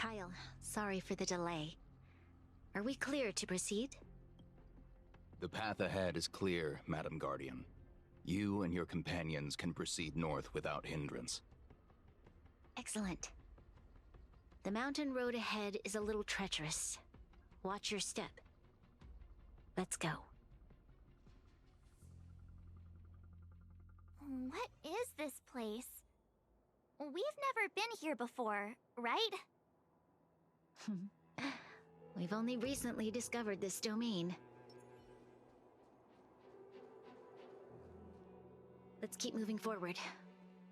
Kyle, sorry for the delay. Are we clear to proceed? The path ahead is clear, Madam Guardian. You and your companions can proceed north without hindrance. Excellent. The mountain road ahead is a little treacherous. Watch your step. Let's go. What is this place? We've never been here before, right? We've only recently discovered this domain. Let's keep moving forward.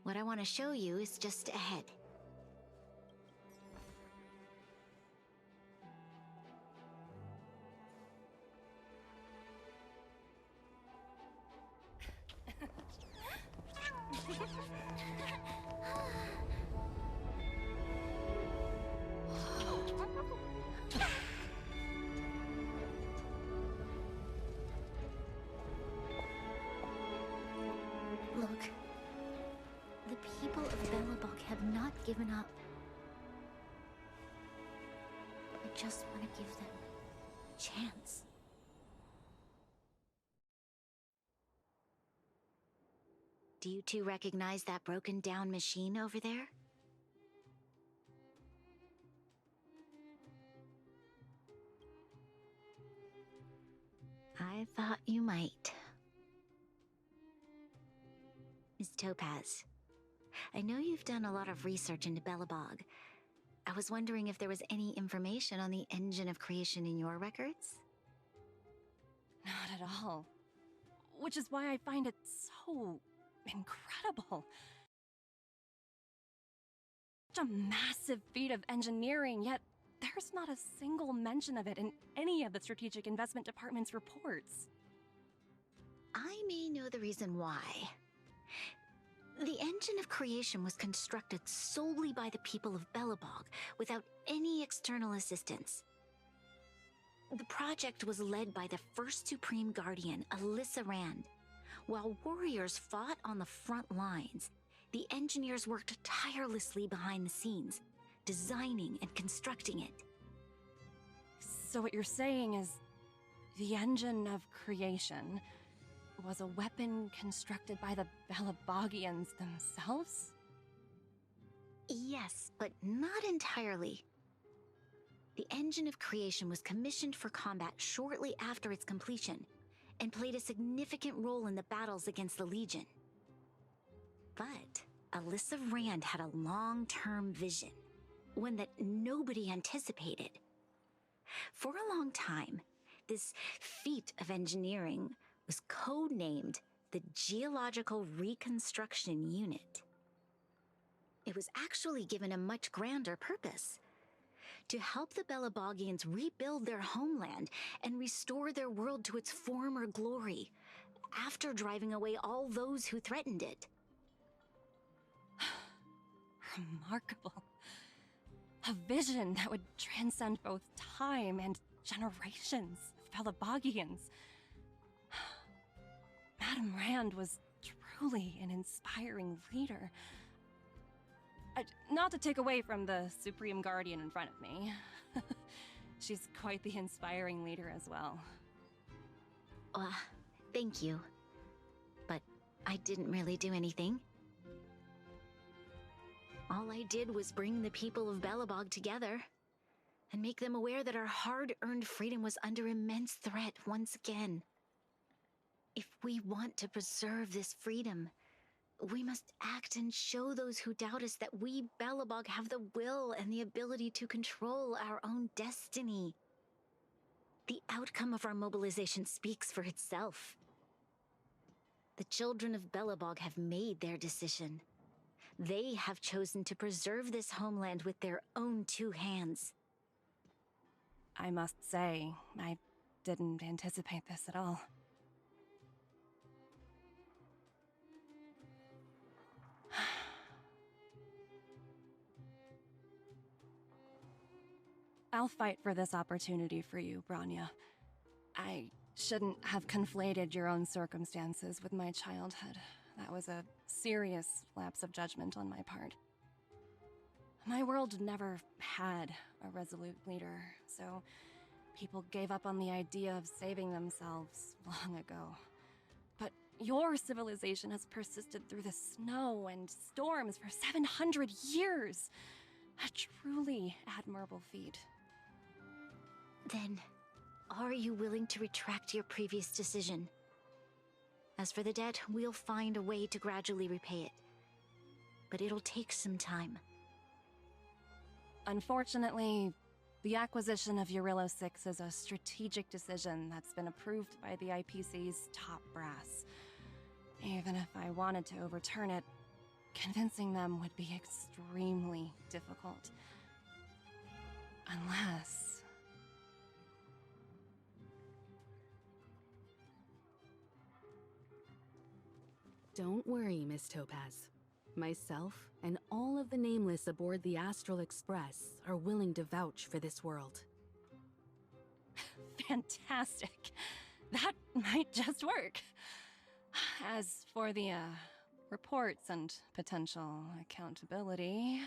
What I want to show you is just ahead. Look, the people of Belobog have not given up. I just want to give them a chance. Do you two recognize that broken down machine over there? I thought you might. Miss Topaz, I know you've done a lot of research into Belobog. I was wondering if there was any information on the engine of creation in your records? Not at all. Which is why I find it so incredible. Such a massive feat of engineering, yet there's not a single mention of it in any of the Strategic Investment Department's reports. I may know the reason why. The engine of creation was constructed solely by the people of Belobog, without any external assistance. The project was led by the first Supreme Guardian, Alyssa Rand. While warriors fought on the front lines, the engineers worked tirelessly behind the scenes, designing and constructing it. So what you're saying is, the engine of creation was a weapon constructed by the Belabogians themselves? Yes, but not entirely. The engine of creation was commissioned for combat shortly after its completion, and played a significant role in the battles against the Legion. But Alyssa Rand had a long-term vision, one that nobody anticipated. For a long time, this feat of engineering was codenamed the Geological Reconstruction Unit. It was actually given a much grander purpose: to help the Belabogians rebuild their homeland and restore their world to its former glory, after driving away all those who threatened it. Remarkable. A vision that would transcend both time and generations of Belabogians. Madame Rand was truly an inspiring leader. Not to take away from the Supreme Guardian in front of me. She's quite the inspiring leader as well. Thank you. But I didn't really do anything. All I did was bring the people of Belobog together and make them aware that our hard-earned freedom was under immense threat once again. If we want to preserve this freedom, we must act and show those who doubt us that we, Belobog, have the will and the ability to control our own destiny. The outcome of our mobilization speaks for itself. The children of Belobog have made their decision. They have chosen to preserve this homeland with their own two hands. I must say, I didn't anticipate this at all. I'll fight for this opportunity for you, Branya. I shouldn't have conflated your own circumstances with my childhood. That was a serious lapse of judgment on my part. My world never had a resolute leader, so people gave up on the idea of saving themselves long ago. But your civilization has persisted through the snow and storms for 700 years. A truly admirable feat. Then, are you willing to retract your previous decision? As for the debt, we'll find a way to gradually repay it. But it'll take some time. Unfortunately, the acquisition of Urillo 6 is a strategic decision that's been approved by the IPC's top brass. Even if I wanted to overturn it, convincing them would be extremely difficult. Unless... Don't worry, Miss Topaz. Myself and all of the Nameless aboard the Astral Express are willing to vouch for this world. Fantastic. That might just work. As for the, reports and potential accountability...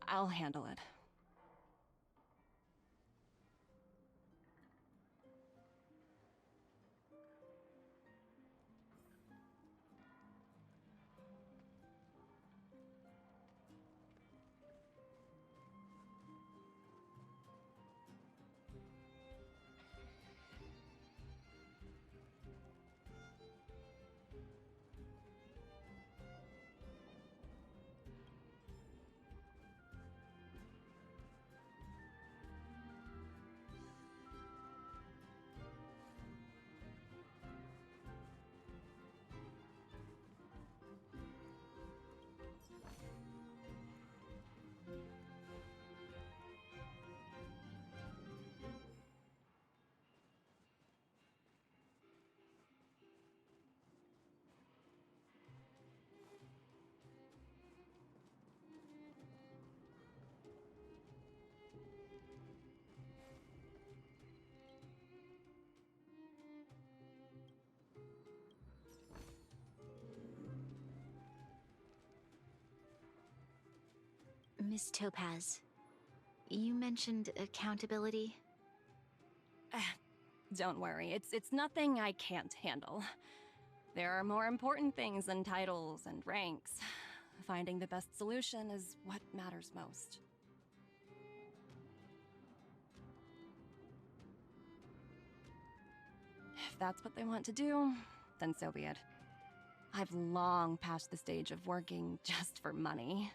I'll handle it. Miss Topaz, you mentioned accountability. Don't worry, it's nothing I can't handle. There are more important things than titles and ranks. Finding the best solution is what matters most. If that's what they want to do, then so be it. I've long passed the stage of working just for money.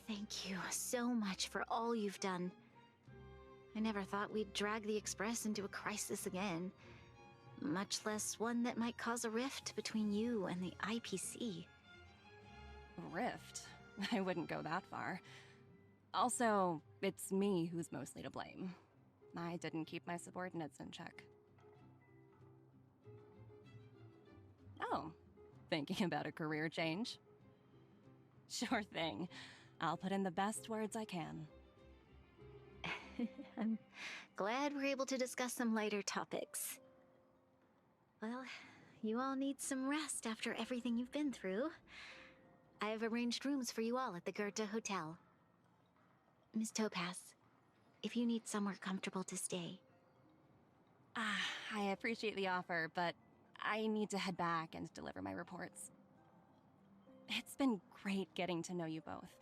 Thank you so much for all you've done. I never thought we'd drag the Express into a crisis again, much less one that might cause a rift between you and the IPC. Rift? I wouldn't go that far. Also, it's me who's mostly to blame. I didn't keep my subordinates in check. Oh, thinking about a career change? Sure thing. I'll put in the best words I can. I'm glad we're able to discuss some lighter topics. Well, you all need some rest after everything you've been through. I have arranged rooms for you all at the Goethe Hotel. Miss Topaz, if you need somewhere comfortable to stay. I appreciate the offer, but I need to head back and deliver my reports. It's been great getting to know you both.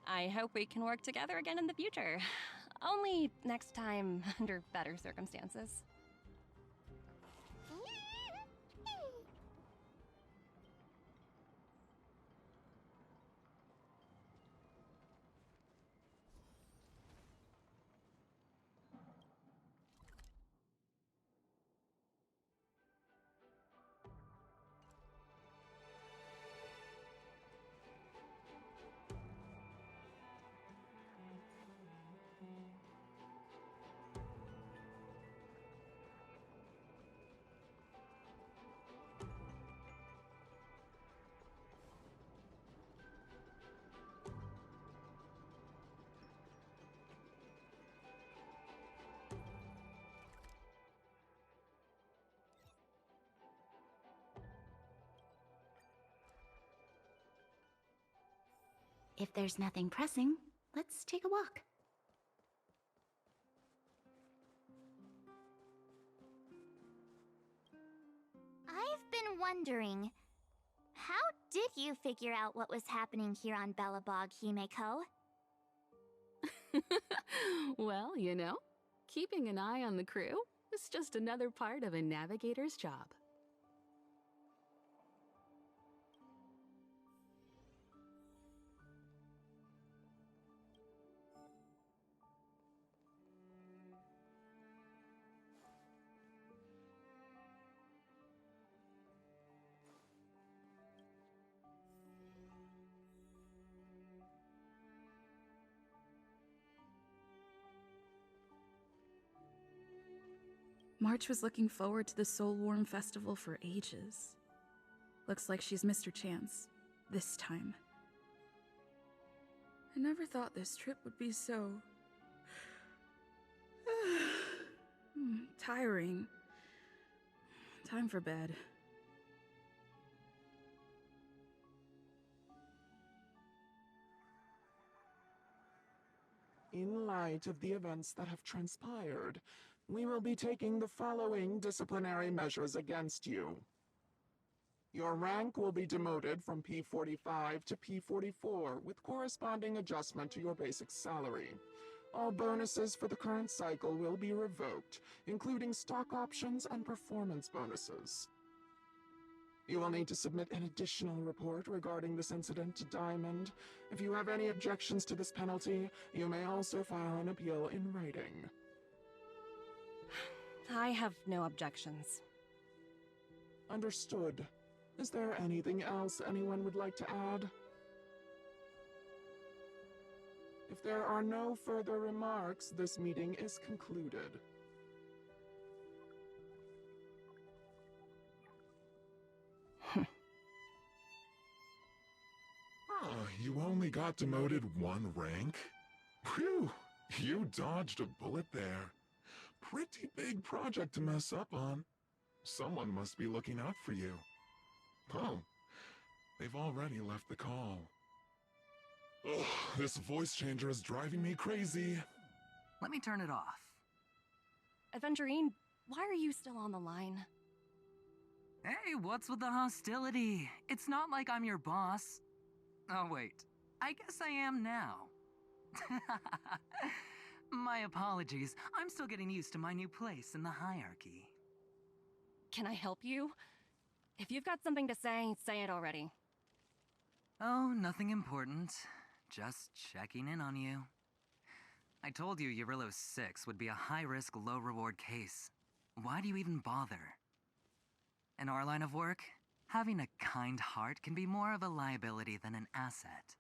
I hope we can work together again in the future. Only next time under better circumstances. If there's nothing pressing, let's take a walk. I've been wondering, how did you figure out what was happening here on Belobog, Himeko? Well, you know, keeping an eye on the crew is just another part of a navigator's job. March was looking forward to the Soul Warm Festival for ages. Looks like she's missed her chance. This time. I never thought this trip would be so... tiring. Time for bed. In light of the events that have transpired, we will be taking the following disciplinary measures against you. Your rank will be demoted from P45 to P44 with corresponding adjustment to your basic salary. All bonuses for the current cycle will be revoked, including stock options and performance bonuses. You will need to submit an additional report regarding this incident to Diamond. If you have any objections to this penalty, you may also file an appeal in writing. I have no objections. Understood. Is there anything else anyone would like to add? If there are no further remarks, this meeting is concluded. You only got demoted one rank? Phew, you dodged a bullet there. Pretty big project to mess up on. Someone must be looking out for you. Oh, they've already left the call. Ugh, this voice changer is driving me crazy. Let me turn it off. Aventurine, why are you still on the line? Hey, what's with the hostility? It's not like I'm your boss. Oh, wait. I guess I am now. My apologies. I'm still getting used to my new place in the hierarchy. Can I help you? If you've got something to say it already. Oh, nothing important. Just checking in on you. I told you Eurillo 6 would be a high-risk, low-reward case. Why do you even bother? In our line of work, having a kind heart can be more of a liability than an asset.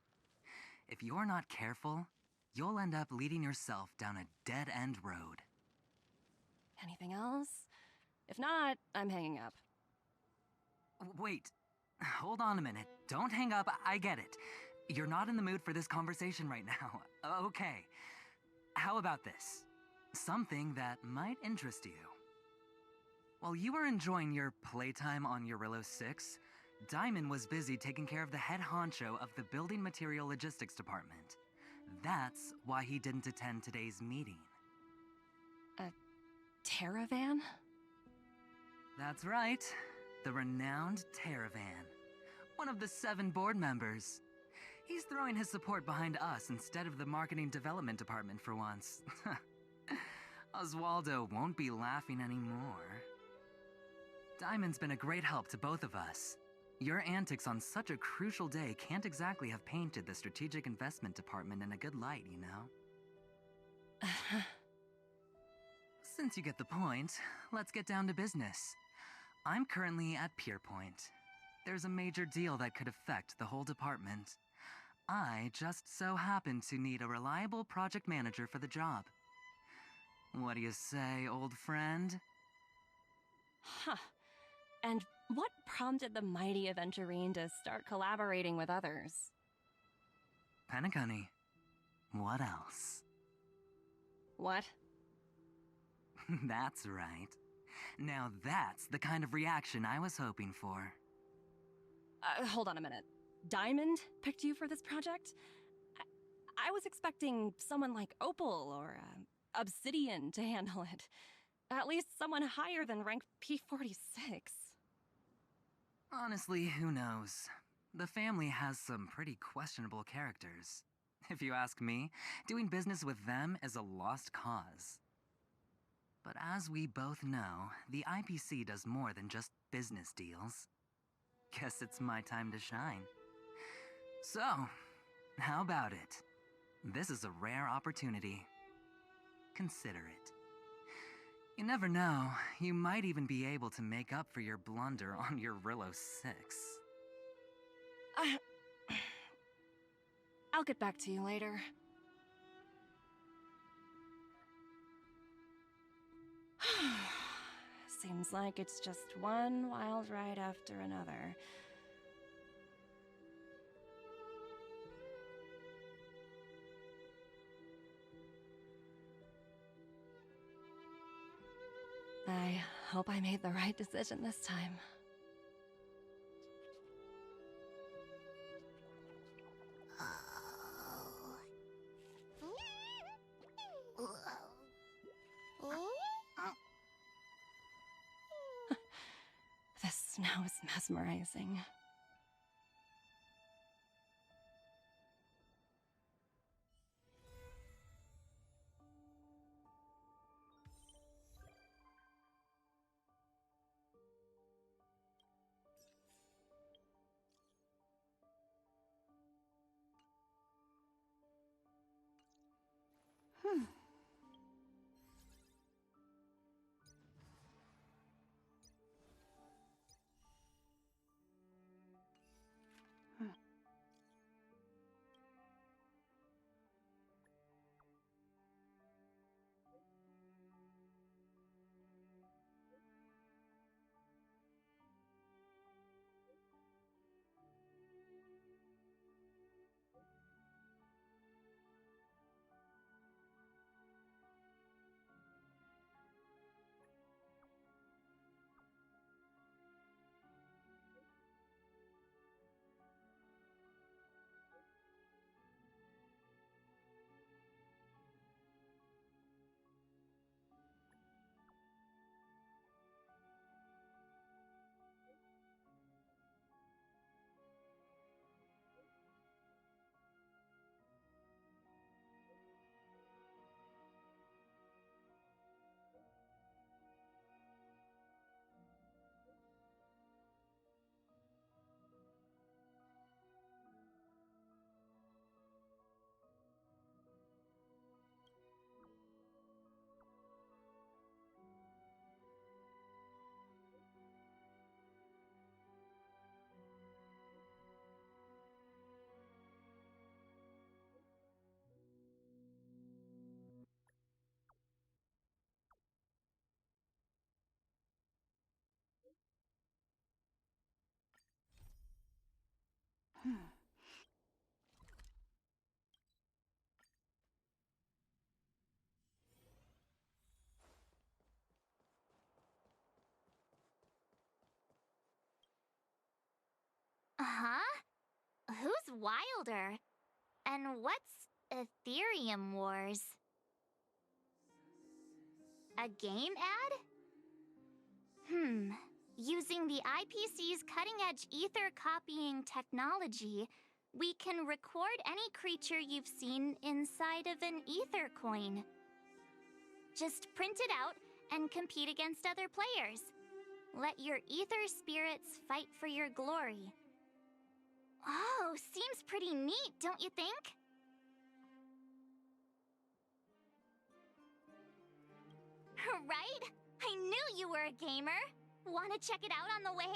If you're not careful, you'll end up leading yourself down a dead-end road. Anything else? If not, I'm hanging up. Wait. Hold on a minute. Don't hang up. I get it. You're not in the mood for this conversation right now. Okay. How about this? Something that might interest you. While you were enjoying your playtime on Eurillo 6, Diamond was busy taking care of the head honcho of the Building Material Logistics Department. That's why he didn't attend today's meeting. A Terravan? That's right. The renowned Terravan. One of the 7 board members. He's throwing his support behind us instead of the Marketing Development Department for once. Oswaldo won't be laughing anymore. Diamond's been a great help to both of us. Your antics on such a crucial day can't exactly have painted the Strategic Investment Department in a good light, you know? Since you get the point, let's get down to business. I'm currently at Pierpoint. There's a major deal that could affect the whole department. I just so happen to need a reliable project manager for the job. What do you say, old friend? Huh. And what prompted the mighty Aventurine to start collaborating with others? Penacony. What else? What? That's right. Now that's the kind of reaction I was hoping for. Hold on a minute. Diamond picked you for this project? I was expecting someone like Opal or Obsidian to handle it. At least someone higher than rank P46. Honestly, who knows? The family has some pretty questionable characters. If you ask me, doing business with them is a lost cause. But as we both know, the IPC does more than just business deals. Guess it's my time to shine. So, how about it? This is a rare opportunity. Consider it. You never know, you might even be able to make up for your blunder on your Rillo 6. I'll get back to you later. Seems like it's just one wild ride after another. I hope I made the right decision this time. This snow is mesmerizing. Huh? Who's Wilder? And what's Ethereum Wars? A game ad? Using the IPC's cutting-edge ether copying technology, we can record any creature you've seen inside of an ether coin. Just print it out and compete against other players. Let your ether spirits fight for your glory. Oh, seems pretty neat, don't you think? Right? I knew you were a gamer. Want to check it out on the way?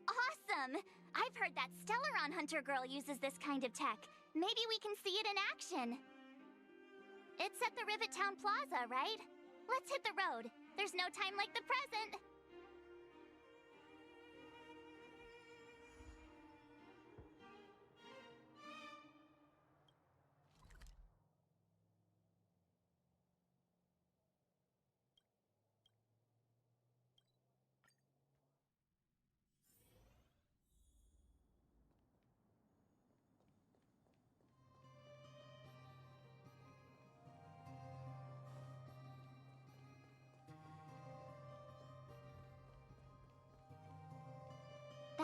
Awesome! I've heard that Stellaron Hunter girl uses this kind of tech. Maybe we can see it in action. It's at the Rivet Town Plaza, right? Let's hit the road. There's no time like the present.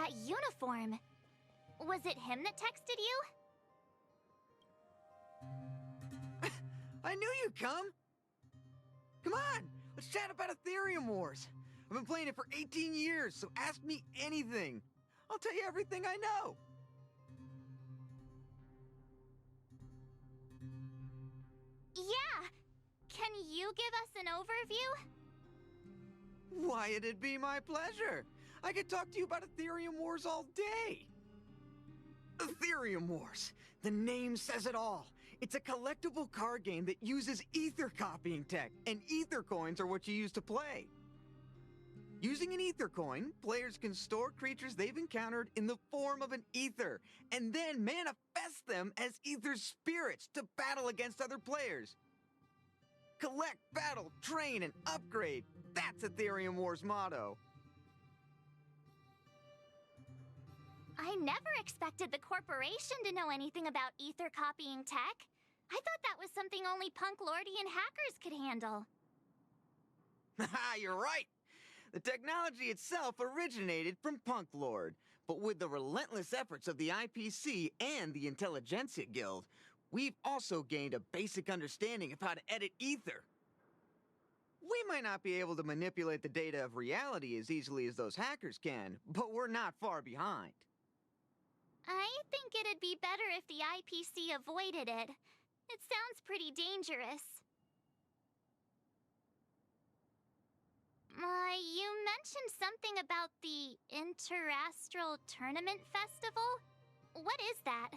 that uniform. Was it him that texted you? I knew you'd come! Come on, let's chat about Ethereum Wars. I've been playing it for 18 years, so ask me anything. I'll tell you everything I know. Yeah! Can you give us an overview? Why, it'd be my pleasure. I could talk to you about Ethereum Wars all day. Ethereum Wars. The name says it all. It's a collectible card game that uses ether copying tech, and ether coins are what you use to play. Using an ether coin, players can store creatures they've encountered in the form of an ether, and then manifest them as ether spirits to battle against other players. Collect, battle, train, and upgrade. That's Ethereum Wars' motto. I never expected the corporation to know anything about ether copying tech. I thought that was something only punk lordian hackers could handle. Haha, you're right. The technology itself originated from Punk Lord, but with the relentless efforts of the IPC and the Intelligentsia Guild, we've also gained a basic understanding of how to edit ether. We might not be able to manipulate the data of reality as easily as those hackers can, but we're not far behind. I think it'd be better if the IPC avoided it. It sounds pretty dangerous. You mentioned something about the Interastral Tournament Festival? What is that?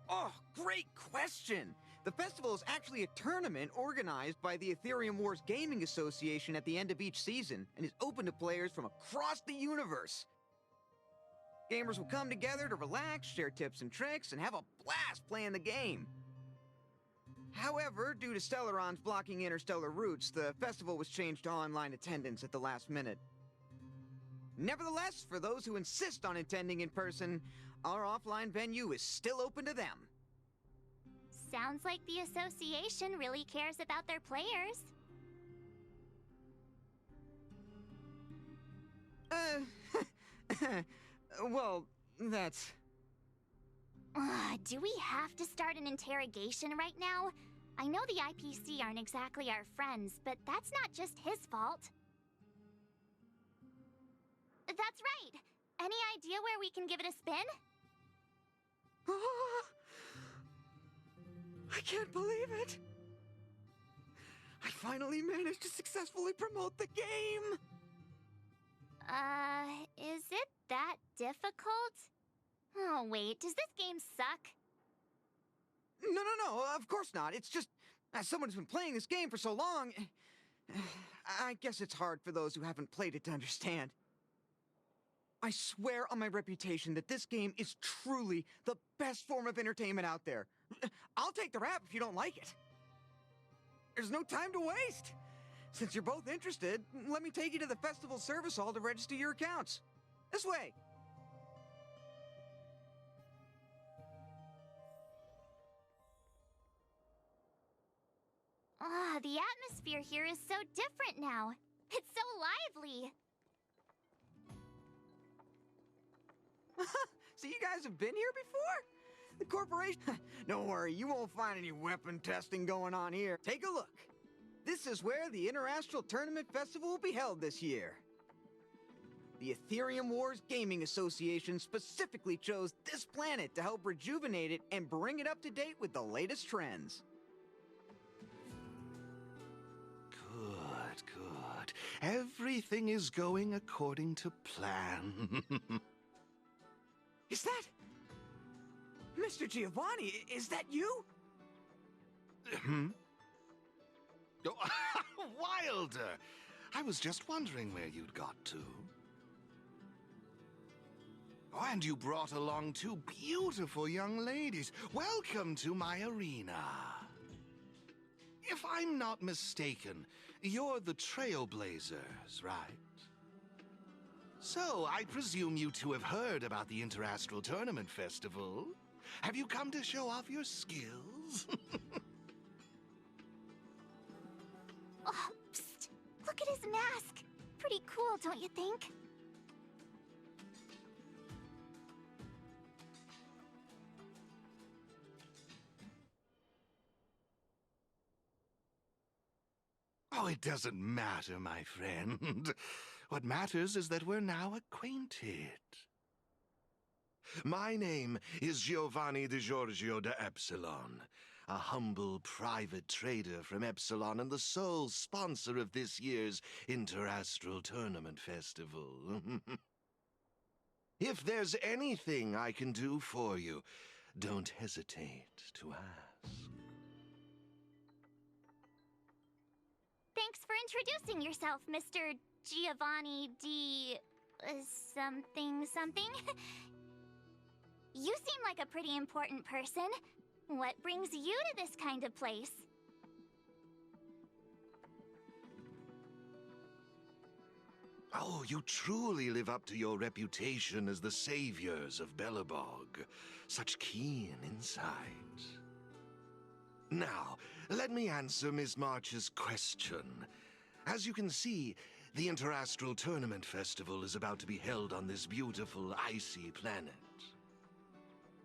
Oh, great question! The festival is actually a tournament organized by the Ethereum Wars Gaming Association at the end of each season, and is open to players from across the universe. Gamers will come together to relax, share tips and tricks, and have a blast playing the game. However, due to Stellarons blocking interstellar routes, the festival was changed to online attendance at the last minute. Nevertheless, for those who insist on attending in person, our offline venue is still open to them. Sounds like the association really cares about their players. Well, that's... Do we have to start an interrogation right now? I know the IPC aren't exactly our friends, but that's not just his fault. That's right! Any idea where we can give it a spin? I can't believe it! I finally managed to successfully promote the game! Is it that difficult? Oh, wait, does this game suck? No, of course not. It's just, as someone who's been playing this game for so long, I guess it's hard for those who haven't played it to understand. I swear on my reputation that this game is truly the best form of entertainment out there. I'll take the rap if you don't like it. There's no time to waste. Since you're both interested, let me take you to the festival service hall to register your accounts. This way. The atmosphere here is so different now. It's so lively. So you guys have been here before? The corporation... Don't worry, you won't find any weapon testing going on here. Take a look. This is where the Interastral Tournament Festival will be held this year. The Ethereum Wars Gaming Association specifically chose this planet to help rejuvenate it and bring it up to date with the latest trends. Good. Everything is going according to plan. Is that... Mr. Giovanni, is that you? Oh, Wilder! I was just wondering where you'd got to. Oh, and you brought along two beautiful young ladies. Welcome to my arena. If I'm not mistaken, you're the Trailblazers, right? So, I presume you two have heard about the Interastral Tournament Festival. Have you come to show off your skills? Oh, psst! Look at his mask! Pretty cool, don't you think? Oh, it doesn't matter, my friend. What matters is that we're now acquainted. My name is Giovanni Di Giorgio de Epsilon, a humble private trader from Epsilon and the sole sponsor of this year's Interastral Tournament Festival. If there's anything I can do for you, don't hesitate to ask. Thanks for introducing yourself, Mr. Giovanni D. something something. You seem like a pretty important person. What brings you to this kind of place? Oh, you truly live up to your reputation as the saviors of Belobog. Such keen insight. Now, let me answer Ms. March's question. As you can see, the Interastral Tournament Festival is about to be held on this beautiful, icy planet.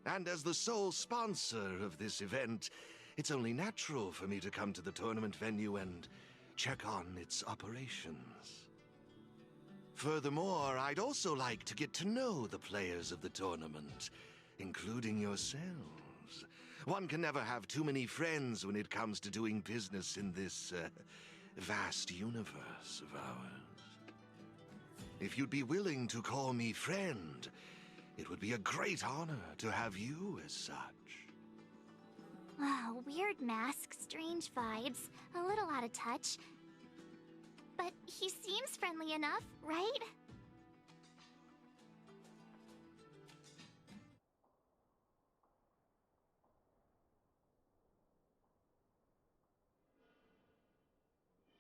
And as the sole sponsor of this event, it's only natural for me to come to the tournament venue and check on its operations. Furthermore, I'd also like to get to know the players of the tournament, including yourselves. One can never have too many friends when it comes to doing business in this, vast universe of ours. If you'd be willing to call me friend, it would be a great honor to have you as such. Oh, weird mask, strange vibes, a little out of touch. But he seems friendly enough, right?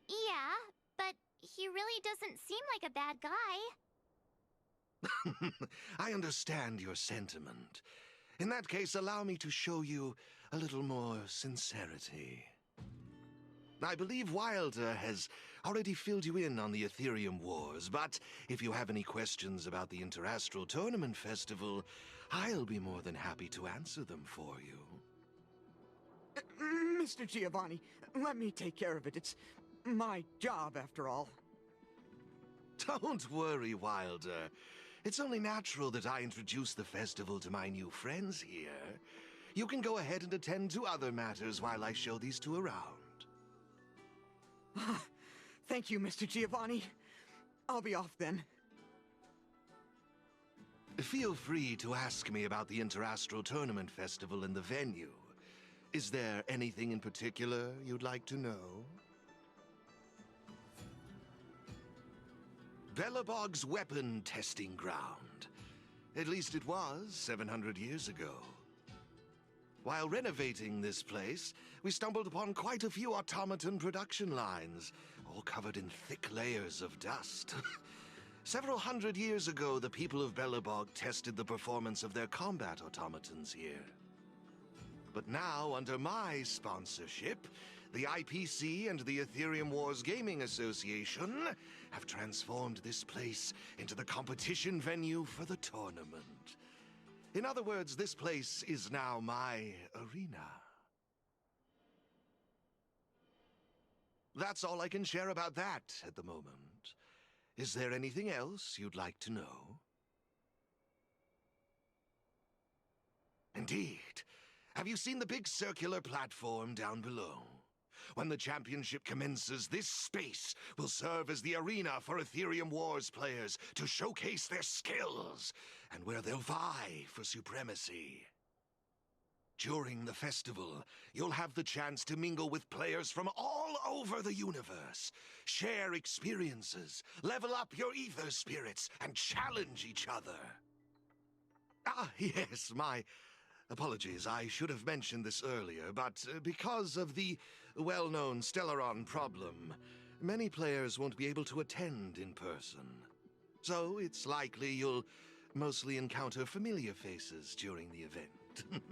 Yeah, but he really doesn't seem like a bad guy. I understand your sentiment. In that case, allow me to show you a little more sincerity. I believe Wilder has already filled you in on the Ethereum Wars, but if you have any questions about the Interastral Tournament Festival, I'll be more than happy to answer them for you. Mr. Giovanni, let me take care of it. It's my job, after all. Don't worry, Wilder. It's only natural that I introduce the festival to my new friends here. You can go ahead and attend to other matters while I show these two around. Thank you, Mr. Giovanni. I'll be off then. Feel free to ask me about the Interastral Tournament Festival and the venue. Is there anything in particular you'd like to know? Belobog's weapon testing ground. At least it was 700 years ago. While renovating this place, we stumbled upon quite a few automaton production lines, all covered in thick layers of dust. Several hundred years ago, the people of Belobog tested the performance of their combat automatons here. But now, under my sponsorship, the IPC and the Ethereum Wars Gaming Association have transformed this place into the competition venue for the tournament. In other words, this place is now my arena. That's all I can share about that at the moment. Is there anything else you'd like to know? Indeed. Have you seen the big circular platform down below? When the championship commences, this space will serve as the arena for Ethereum Wars players to showcase their skills, and where they'll vie for supremacy. During the festival, you'll have the chance to mingle with players from all over the universe, share experiences, level up your ether spirits, and challenge each other. Ah, yes, my apologies. I should have mentioned this earlier, but because of the well-known Stellaron problem, many players won't be able to attend in person. So it's likely you'll mostly encounter familiar faces during the event.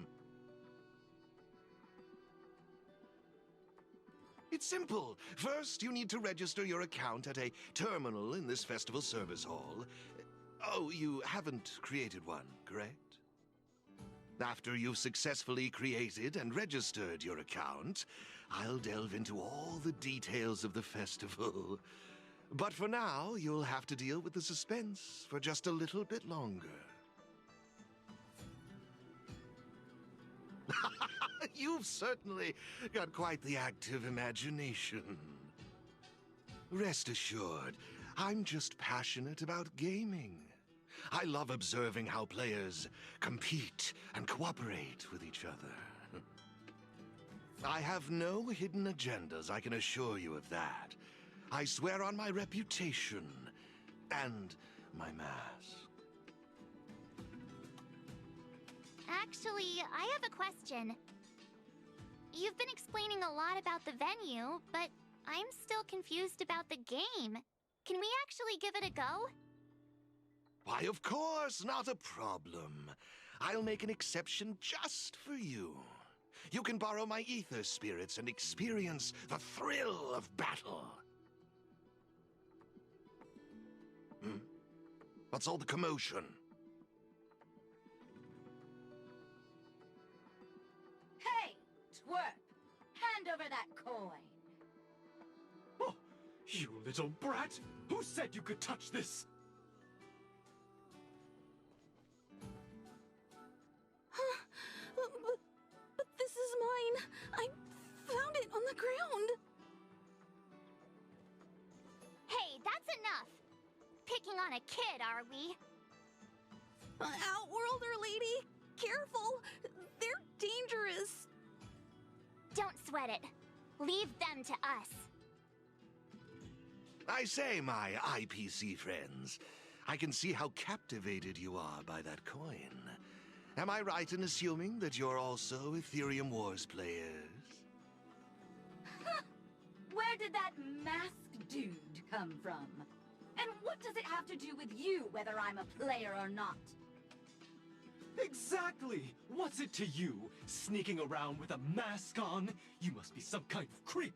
It's simple. First, you need to register your account at a terminal in this festival service hall. Oh, you haven't created one, correct? After you've successfully created and registered your account, I'll delve into all the details of the festival. But for now, you'll have to deal with the suspense for just a little bit longer. You've certainly got quite the active imagination. Rest assured, I'm just passionate about gaming. I love observing how players compete and cooperate with each other. I have no hidden agendas, I can assure you of that. I swear on my reputation and my mask. Actually, I have a question. You've been explaining a lot about the venue, but I'm still confused about the game. Can we actually give it a go? Why, of course, not a problem. I'll make an exception just for you. You can borrow my ether spirits and experience the thrill of battle. What's all the commotion? Hey, twerp! Hand over that coin! Oh, you little brat! Who said you could touch this? But this is mine. I found it on the ground. Hey, that's enough! Picking on a kid, are we? Outworlder lady, careful. They're dangerous. Don't sweat it. Leave them to us. I say, my IPC friends, I can see how captivated you are by that coin. Am I right in assuming that you're also Ethereum Wars players? Where did that masked dude come from? And what does it have to do with you, whether I'm a player or not? Exactly! What's it to you? Sneaking around with a mask on? You must be some kind of creep.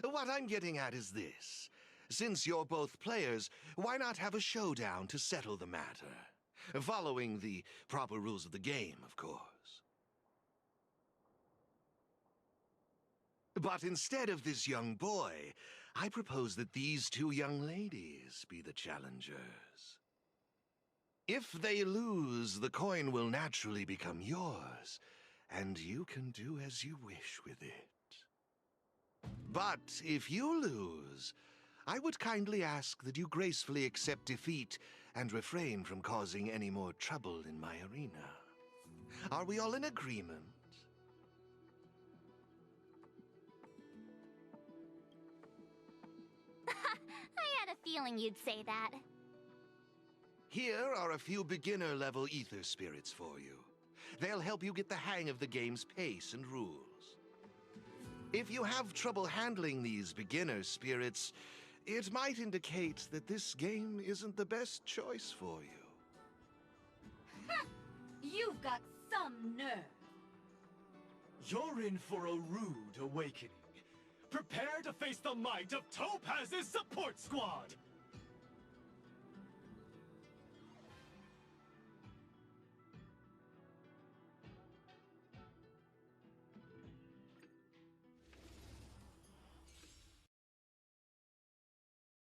What I'm getting at is this. Since you're both players, why not have a showdown to settle the matter? Following the proper rules of the game, of course. But instead of this young boy, I propose that these two young ladies be the challengers. If they lose, the coin will naturally become yours, and you can do as you wish with it. But if you lose, I would kindly ask that you gracefully accept defeat and refrain from causing any more trouble in my arena. Are we all in agreement? I had a feeling you'd say that. Here are a few beginner-level ether spirits for you. They'll help you get the hang of the game's pace and rules. If you have trouble handling these beginner spirits, it might indicate that this game isn't the best choice for you. You've got some nerve. You're in for a rude awakening. Prepare to face the might of Topaz's support squad!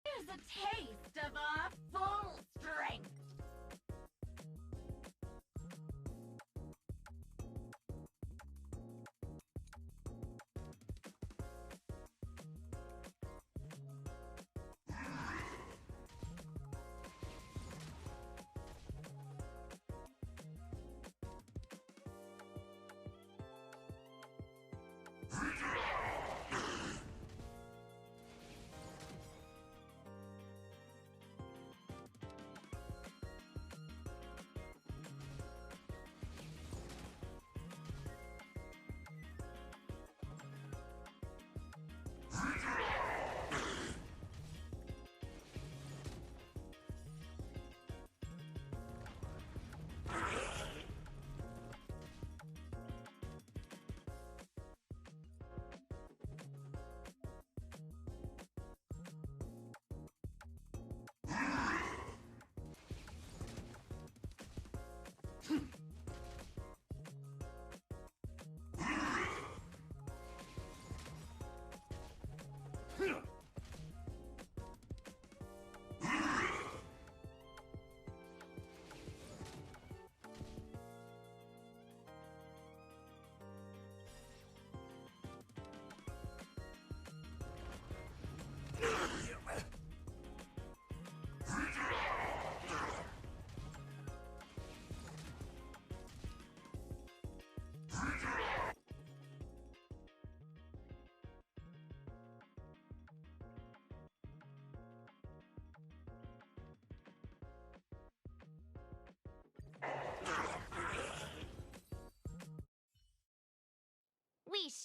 Here's a taste of our full strength.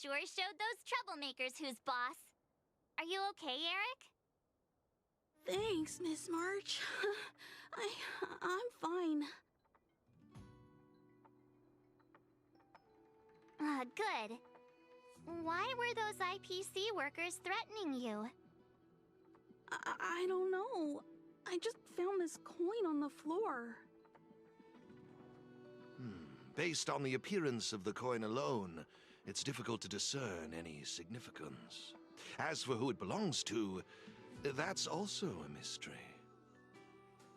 sure showed those troublemakers who's boss. Are you okay, Eric? Thanks, Miss March. I'm fine. Good. Why were those IPC workers threatening you? I don't know. I just found this coin on the floor. Based on the appearance of the coin alone, it's difficult to discern any significance. As for who it belongs to, that's also a mystery.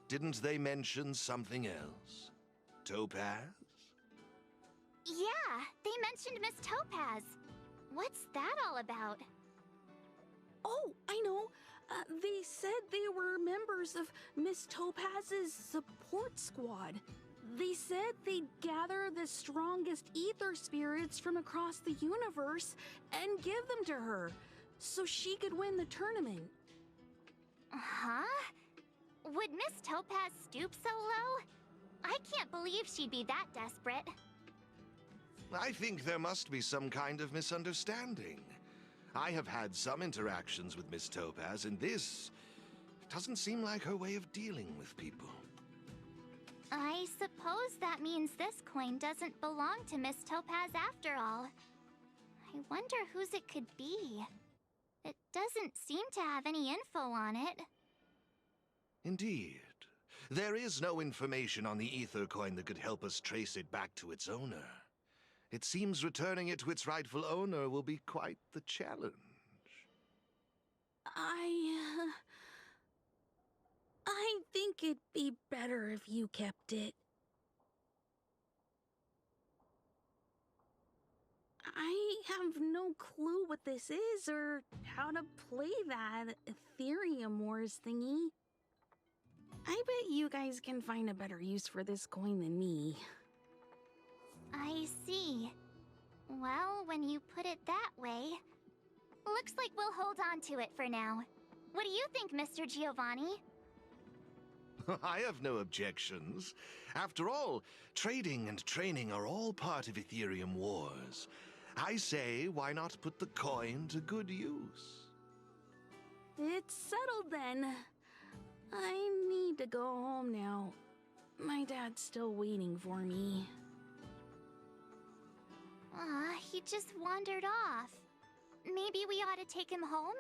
Didn't they mention something else? Topaz? Yeah, they mentioned Miss Topaz. What's that all about? Oh, I know. They said they were members of Miss Topaz's support squad. They said they'd gather the strongest ether spirits from across the universe and give them to her, so she could win the tournament. Huh? Would Miss Topaz stoop so low? I can't believe she'd be that desperate. I think there must be some kind of misunderstanding. I have had some interactions with Miss Topaz, and this doesn't seem like her way of dealing with people. I suppose that means this coin doesn't belong to Miss Topaz after all. I wonder whose it could be. It doesn't seem to have any info on it. Indeed. There is no information on the ether coin that could help us trace it back to its owner. It seems returning it to its rightful owner will be quite the challenge. I think it'd be better if you kept it. I have no clue what this is or how to play that Ethereum Wars thingy. I bet you guys can find a better use for this coin than me. I see. Well, when you put it that way, looks like we'll hold on to it for now. What do you think, Mr. Giovanni? I have no objections. After all, trading and training are all part of Ethereum Wars. I say, why not put the coin to good use? It's settled then. I need to go home now. My dad's still waiting for me. He just wandered off. Maybe we ought to take him home?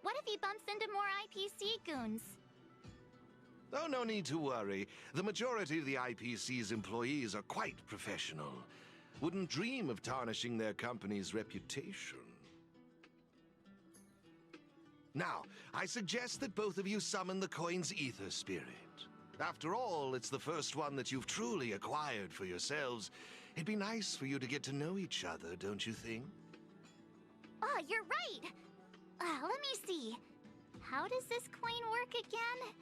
What if he bumps into more IPC goons? Oh, no need to worry. The majority of the IPC's employees are quite professional. Wouldn't dream of tarnishing their company's reputation. Now, I suggest that both of you summon the coin's ether spirit. After all, it's the first one that you've truly acquired for yourselves. It'd be nice for you to get to know each other, don't you think? Oh, you're right! Let me see. How does this coin work again?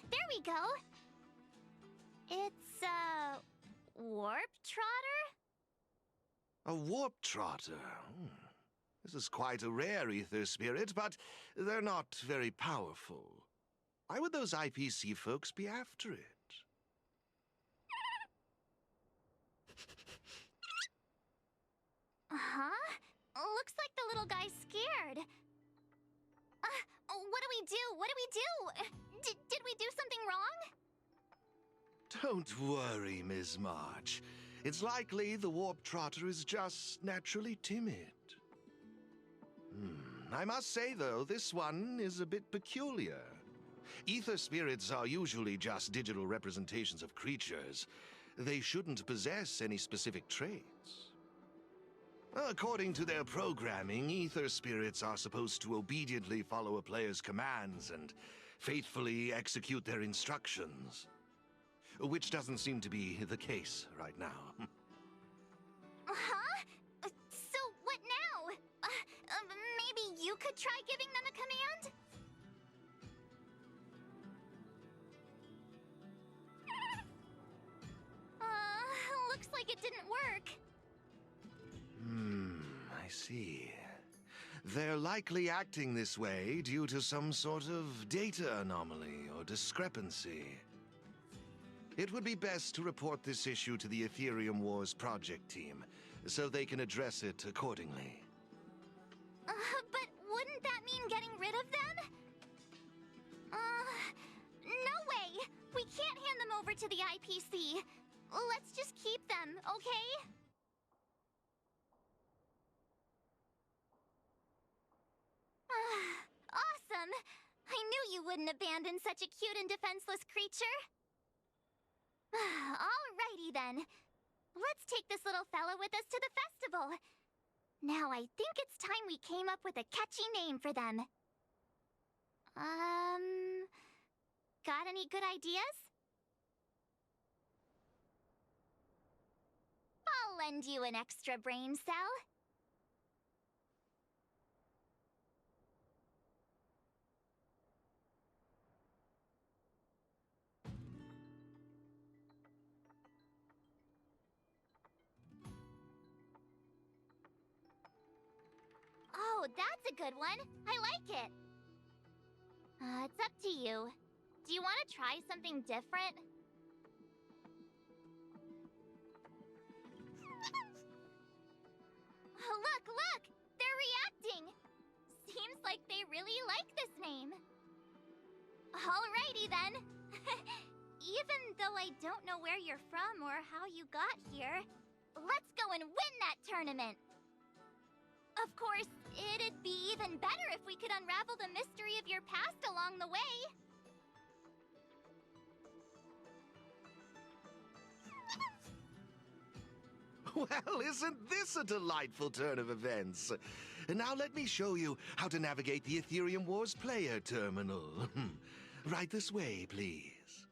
There we go! It's a warp trotter? A warp trotter? This is quite a rare ether spirit, but they're not very powerful. Why would those IPC folks be after it? Looks like the little guy's scared. What do we do? What do we do? Did we do something wrong? Don't worry, Ms. March. It's likely the warp trotter is just naturally timid. I must say, though, this one is a bit peculiar. Ether spirits are usually just digital representations of creatures. They shouldn't possess any specific traits. According to their programming, ether spirits are supposed to obediently follow a player's commands and faithfully execute their instructions. Which doesn't seem to be the case right now. So what now? Maybe you could try giving them a command? Looks like it didn't work. I see. They're likely acting this way due to some sort of data anomaly or discrepancy. It would be best to report this issue to the Ethereum Wars project team, so they can address it accordingly. But wouldn't that mean getting rid of them? No way! We can't hand them over to the IPC. Let's just keep them, okay? Awesome! I knew you wouldn't abandon such a cute and defenseless creature. Alrighty then. Let's take this little fellow with us to the festival. Now I think it's time we came up with a catchy name for them. Got any good ideas? I'll lend you an extra brain cell. Oh, that's a good one. I like it. It's up to you. Do you want to try something different? Look, look! They're reacting! Seems like they really like this name. Alrighty then. Even though I don't know where you're from or how you got here, let's go and win that tournament! Of course, it'd be even better if we could unravel the mystery of your past along the way. Well, isn't this a delightful turn of events? Now let me show you how to navigate the Ethereum Wars player terminal. Right this way, please.